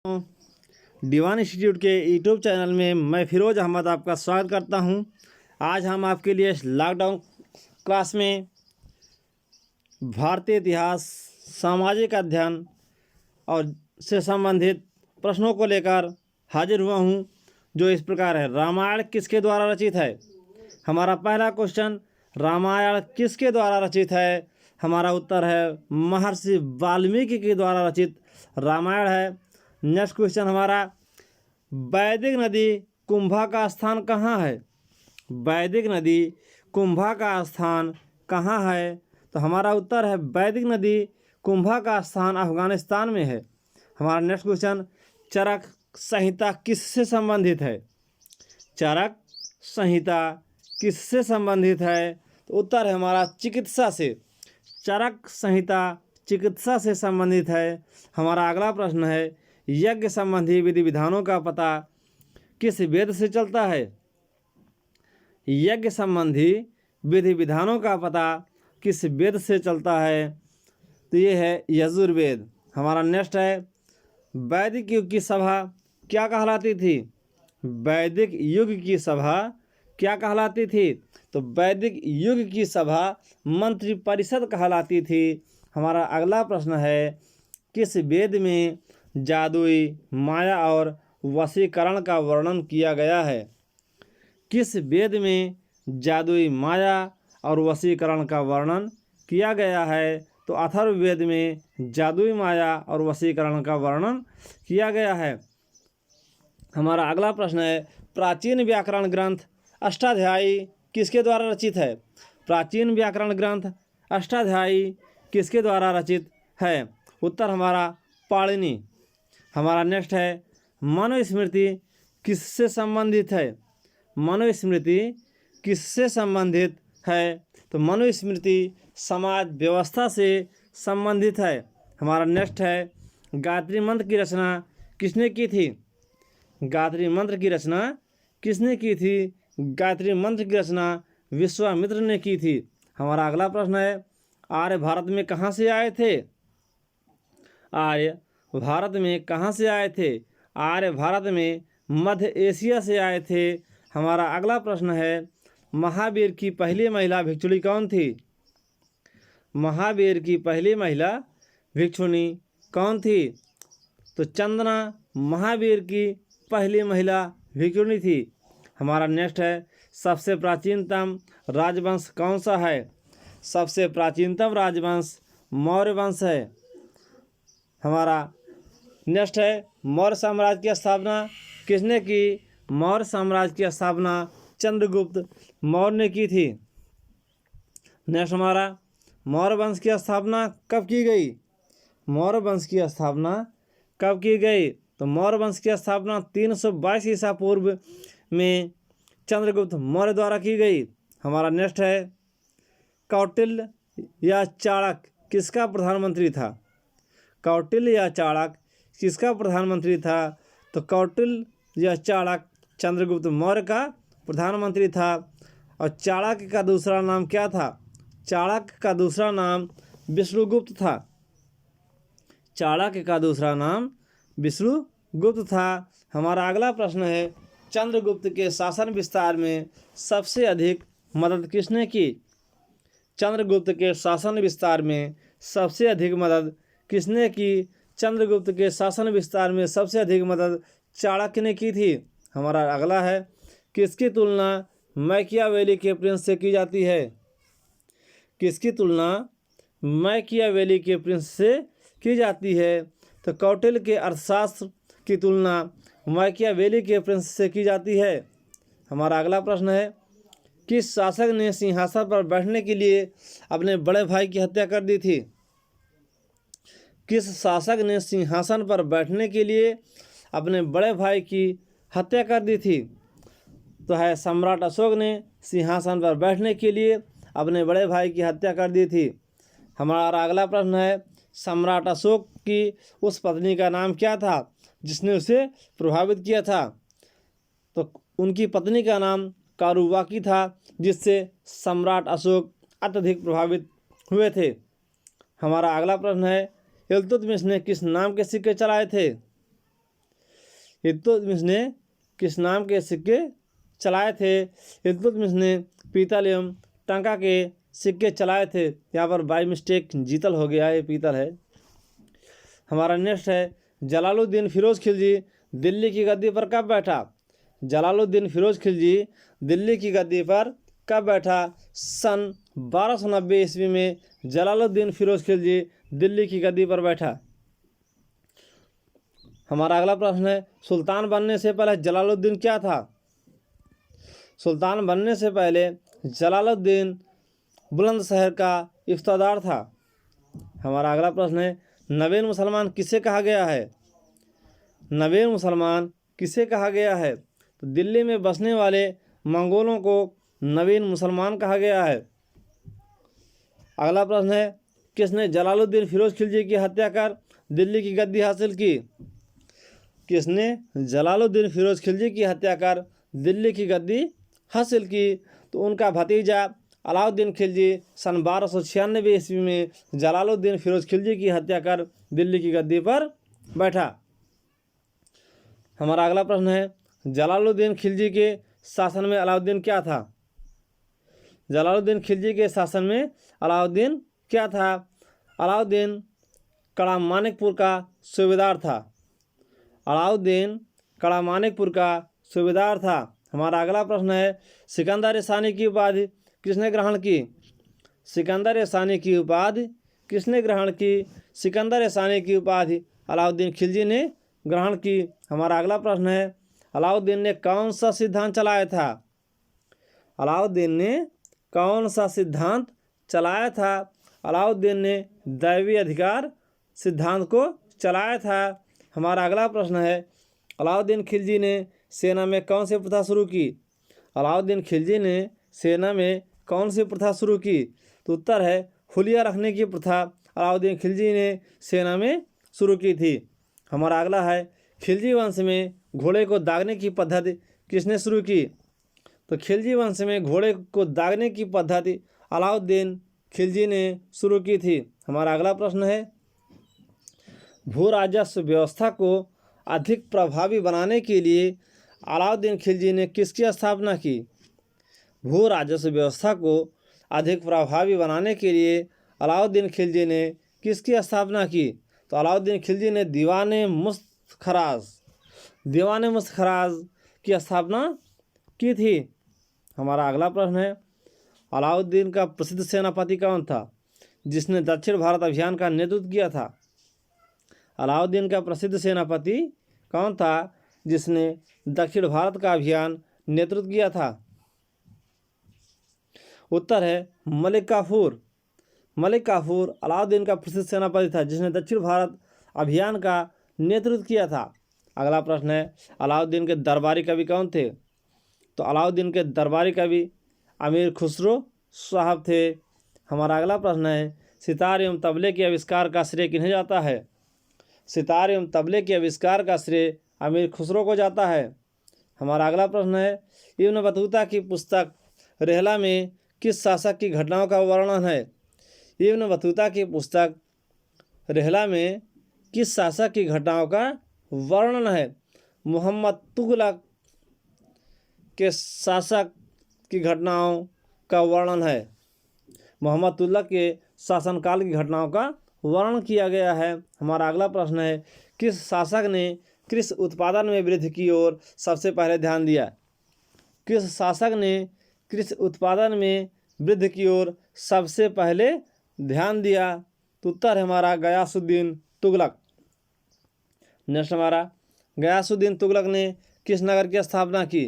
दीवान institute के YouTube channel में मैं फिरोज अहमद आपका स्वागत करता हूं। आज हम आपके लिए लॉकडाउन क्लास में भारतीय इतिहास, सामाजिक अध्ययन और से संबंधित प्रश्नों को लेकर हाजिर हुआ हूं, जो इस प्रकार है। रामायण किसके द्वारा रचित है? हमारा पहला क्वेश्चन, रामायण किसके द्वारा रचित है? हमारा उत्तर है महर्षि वाल्मीकि के द्वारा रचित रामायण है। नेक्स्ट क्वेश्चन हमारा, वैदिक नदी कुंभा का स्थान कहाँ है? वैदिक नदी कुंभा का स्थान कहाँ है? तो हमारा उत्तर है वैदिक नदी कुंभा का स्थान अफगानिस्तान में है। हमारा नेक्स्ट क्वेश्चन, चरक संहिता किससे संबंधित है? चरक संहिता किससे संबंधित है? तो उत्तर है हमारा चिकित्सा से। चरक संहिता चिकित्सा से संबंधित है। हमारा अगला प्रश्न है, यज्ञ संबंधी विधि विधानों का पता किस वेद से चलता है? यज्ञ संबंधी विधि विधानों का पता किस वेद से चलता है? तो ये है यजुर्वेद। हमारा नेक्स्ट है, वैदिक युग की सभा क्या कहलाती थी? वैदिक युग की सभा क्या कहलाती थी? तो वैदिक युग की सभा मंत्रि परिषद कहलाती थी। हमारा अगला प्रश्न है, किस वेद में जादुई माया और वशीकरण का वर्णन किया गया है? किस वेद में जादुई माया और वशीकरण का वर्णन किया गया है? तो अथर्ववेद में जादुई माया और वशीकरण का वर्णन किया गया है। हमारा अगला प्रश्न है, प्राचीन व्याकरण ग्रंथ अष्टाध्यायी किसके द्वारा रचित है? प्राचीन व्याकरण ग्रंथ अष्टाध्यायी किसके द्वारा रचित है? उत्तर हमारा पाणिनि। हमारा नेक्स्ट है, मनुस्मृति किससे संबंधित है? मनुस्मृति किससे संबंधित है? तो मनुस्मृति समाज व्यवस्था से संबंधित है। हमारा नेक्स्ट है, गायत्री मंत्र की रचना किसने की थी? गायत्री मंत्र की रचना किसने की थी? गायत्री मंत्र की रचना विश्वामित्र ने की थी। हमारा अगला प्रश्न है, आर्य भारत में कहाँ से आए थे? आर्य भारत में कहाँ से आए थे? आर्य भारत में मध्य एशिया से आए थे। हमारा अगला प्रश्न है, महावीर की पहली महिला भिक्षुणी कौन थी? महावीर की पहली महिला भिक्षुणी कौन थी? तो चंदना महावीर की पहली महिला भिक्षुणी थी। हमारा नेक्स्ट है, सबसे प्राचीनतम राजवंश कौन सा है? सबसे प्राचीनतम राजवंश मौर्य वंश है। हमारा नेक्स्ट है, मौर्य साम्राज्य की स्थापना किसने की? मौर्य साम्राज्य की स्थापना चंद्रगुप्त मौर्य ने की थी। नेक्स्ट हमारा, मौर्य वंश की स्थापना कब की गई? मौर्य वंश की स्थापना कब की गई? तो मौर्य वंश की स्थापना 322 ईसा पूर्व में चंद्रगुप्त मौर्य द्वारा की गई। हमारा नेक्स्ट है, कौटिल्य या चाणक्य किसका प्रधानमंत्री था? कौटिल्य या चाणक्य किसका प्रधानमंत्री था? तो कौटिल्य या चाणक्य चंद्रगुप्त मौर्य का प्रधानमंत्री था। और चाणक्य का दूसरा नाम क्या था? चाणक्य का दूसरा नाम विष्णुगुप्त था। चाणक्य का दूसरा नाम विष्णुगुप्त था। हमारा अगला प्रश्न है, चंद्रगुप्त के शासन विस्तार में सबसे अधिक मदद किसने की? चंद्रगुप्त के शासन विस्तार में सबसे अधिक मदद किसने की? चंद्रगुप्त के शासन विस्तार में सबसे अधिक मदद चाणक्य ने की थी। हमारा अगला है, किसकी तुलना मैकियावेली के प्रिंस से की जाती है? किसकी तुलना मैकियावेली के प्रिंस से की जाती है? तो कौटिल्य के अर्थशास्त्र की तुलना मैकियावेली के प्रिंस से की जाती है। हमारा अगला प्रश्न है, किस शासक ने सिंहासन पर बैठने के लिए अपने बड़े भाई की हत्या कर दी थी? किस शासक ने सिंहासन पर बैठने के लिए अपने बड़े भाई की हत्या कर दी थी? तो है सम्राट अशोक ने सिंहासन पर बैठने के लिए अपने बड़े भाई की हत्या कर दी थी। हमारा अगला प्रश्न है, सम्राट अशोक की उस पत्नी का नाम क्या था जिसने उसे प्रभावित किया था? तो उनकी पत्नी का नाम कारुबाकी था, जिससे सम्राट अशोक अत्यधिक प्रभावित हुए थे। हमारा अगला प्रश्न है, इल्तुतमिश ने किस नाम के सिक्के चलाए थे? इल्तुतमिश ने किस नाम के सिक्के चलाए थे? इल्तुतमिश ने पीतल एवं टंका के सिक्के चलाए थे। यहाँ पर बाई मिस्टेक जीतल हो गया, ये पीतल है। हमारा नेक्स्ट है, जलालुद्दीन फिरोज खिलजी दिल्ली की गद्दी पर कब बैठा? जलालुद्दीन फिरोज खिलजी दिल्ली की गद्दी पर कब बैठा? सन 1290 ईस्वी में जलालुद्दीन फिरोज खिलजी दिल्ली की गद्दी पर बैठा। हमारा अगला प्रश्न है, सुल्तान बनने से पहले जलालुद्दीन क्या था? सुल्तान बनने से पहले जलालुद्दीन बुलंदशहर का इफ्तादार था। हमारा अगला प्रश्न है, नवीन मुसलमान किसे कहा गया है? नवीन मुसलमान किसे कहा गया है? तो दिल्ली में बसने वाले मंगोलों को नवीन मुसलमान कहा गया है। अगला प्रश्न है, किसने जलालुद्दीन फिरोज खिलजी की हत्या कर दिल्ली की गद्दी हासिल की? किसने जलालुद्दीन फिरोज खिलजी की हत्या कर दिल्ली की गद्दी हासिल की? तो उनका भतीजा अलाउद्दीन खिलजी सन 1296 ईस्वी में जलालुद्दीन फिरोज खिलजी की हत्या कर दिल्ली की गद्दी पर बैठा। हमारा अगला प्रश्न है, जलालुद्दीन खिलजी के शासन में अलाउद्दीन क्या था? जलालुद्दीन खिलजी के शासन में अलाउद्दीन क्या था? अलाउद्दीन कड़ा मानिकपुर का सूबेदार था। अलाउद्दीन कड़ा मानिकपुर का सूबेदार था। हमारा अगला प्रश्न है, सिकंदर सानी की उपाधि किसने ग्रहण की? सिकंदर सानी की उपाधि किसने ग्रहण की? सिकंदर सानी की उपाधि अलाउद्दीन खिलजी ने ग्रहण की। हमारा अगला प्रश्न है, अलाउद्दीन ने कौन सा सिद्धांत चलाया था? अलाउद्दीन ने कौन सा सिद्धांत चलाया था? अलाउद्दीन ने दैवी अधिकार सिद्धांत को चलाया था। हमारा अगला प्रश्न है, अलाउद्दीन खिलजी ने सेना में कौन सी प्रथा शुरू की? अलाउद्दीन खिलजी ने सेना में कौन सी प्रथा शुरू की? तो उत्तर है हुलिया रखने की प्रथा अलाउद्दीन खिलजी ने सेना में शुरू की थी। हमारा अगला है, खिलजी वंश में घोड़े को दागने की पद्धति किसने शुरू की? तो खिलजी वंश में घोड़े को दागने की पद्धति अलाउद्दीन खिलजी ने शुरू की थी। हमारा अगला प्रश्न है, भू राजस्व व्यवस्था को अधिक प्रभावी बनाने के लिए अलाउद्दीन खिलजी ने किसकी स्थापना की? भू राजस्व व्यवस्था को अधिक प्रभावी बनाने के लिए अलाउद्दीन खिलजी ने किसकी स्थापना की? तो अलाउद्दीन खिलजी ने दीवाने मुस्तखराज की स्थापना की थी। हमारा अगला प्रश्न है, अलाउद्दीन का प्रसिद्ध सेनापति कौन था जिसने दक्षिण भारत अभियान का नेतृत्व किया था? अलाउद्दीन का प्रसिद्ध सेनापति कौन था जिसने दक्षिण भारत का अभियान नेतृत्व किया था? उत्तर है मलिक काफूर। मलिक काफूर अलाउद्दीन का प्रसिद्ध सेनापति था जिसने दक्षिण भारत अभियान का नेतृत्व किया था। अगला प्रश्न है, अलाउद्दीन के दरबारी कवि कौन थे? तो अलाउद्दीन के दरबारी कवि अमीर खुसरो साहब थे। हमारा अगला प्रश्न है, सितार एवं तबले के आविष्कार का श्रेय किन्हें जाता है? सितार एवं तबले के आविष्कार का श्रेय अमीर खुसरो को जाता है। हमारा अगला प्रश्न है, इब्न बतूता की पुस्तक रेहला में किस शासक की घटनाओं का वर्णन है? इब्न बतूता की पुस्तक रेहला में किस शासक की घटनाओं का वर्णन है? मोहम्मद तुगलक के शासक की घटनाओं का वर्णन है। मोहम्मद तुगलक के शासनकाल की घटनाओं का वर्णन किया गया है। हमारा अगला प्रश्न है, किस शासक ने कृषि उत्पादन में वृद्धि की ओर सबसे पहले ध्यान दिया? किस शासक ने कृषि उत्पादन में वृद्धि की ओर सबसे पहले ध्यान दिया? तो उत्तर है हमारा गयासुद्दीन तुगलक। नेक्स्ट हमारा, गयासुद्दीन तुगलक ने किस नगर की स्थापना की?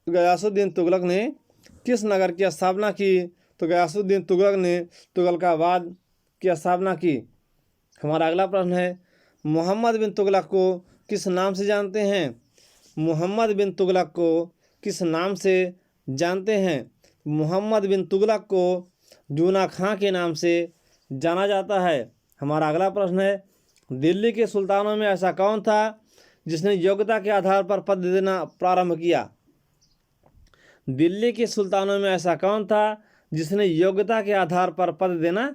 गयासुद्दीन तुगलक ने किस नगर की स्थापना की? तो गयासुद्दीन तुगलक ने तुगलकाबाद की स्थापना की। हमारा अगला प्रश्न है, मोहम्मद बिन तुगलक को किस नाम से जानते हैं? मोहम्मद बिन तुगलक को किस नाम से जानते हैं? मोहम्मद बिन तुगलक को जूना खां के नाम से जाना जाता है। हमारा अगला प्रश्न है, दिल्ली के सुल्तानों में ऐसा कौन था जिसने योग्यता के आधार पर पद देना प्रारंभ किया? दिल्ली के सुल्तानों में ऐसा कौन था जिसने योग्यता के आधार पर पद देना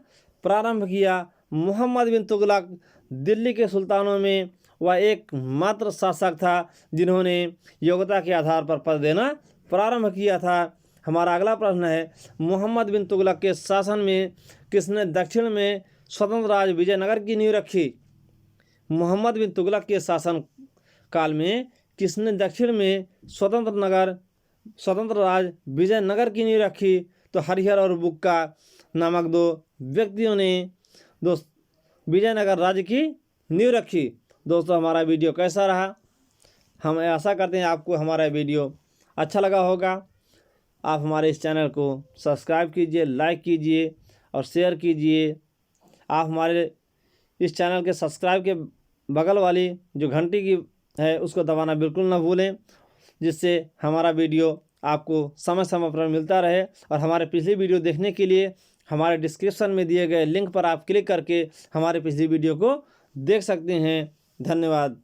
प्रारंभ किया? मोहम्मद बिन तुगलक दिल्ली के सुल्तानों में वह एकमात्र शासक था जिन्होंने योग्यता के आधार पर पद देना प्रारंभ किया था। हमारा अगला प्रश्न है, मोहम्मद बिन तुगलक के शासन में किसने दक्षिण में स्वतंत्र राज्य विजयनगर की नींव रखी? मोहम्मद बिन तुगलक के शासन काल में किसने दक्षिण में स्वतंत्र राज्य विजयनगर की नींव रखी? तो हरिहर और बुक्का नामक दो व्यक्तियों ने विजयनगर राज्य की नींव रखी। दोस्तों, हमारा वीडियो कैसा रहा? हम आशा करते हैं आपको हमारा वीडियो अच्छा लगा होगा। आप हमारे इस चैनल को सब्सक्राइब कीजिए, लाइक कीजिए और शेयर कीजिए। आप हमारे इस चैनल के सब्सक्राइब के बगल वाली जो घंटी की है उसको दबाना बिल्कुल ना भूलें, जिससे हमारा वीडियो आपको समय समय पर मिलता रहे। और हमारे पिछली वीडियो देखने के लिए हमारे डिस्क्रिप्शन में दिए गए लिंक पर आप क्लिक करके हमारे पिछली वीडियो को देख सकते हैं। धन्यवाद।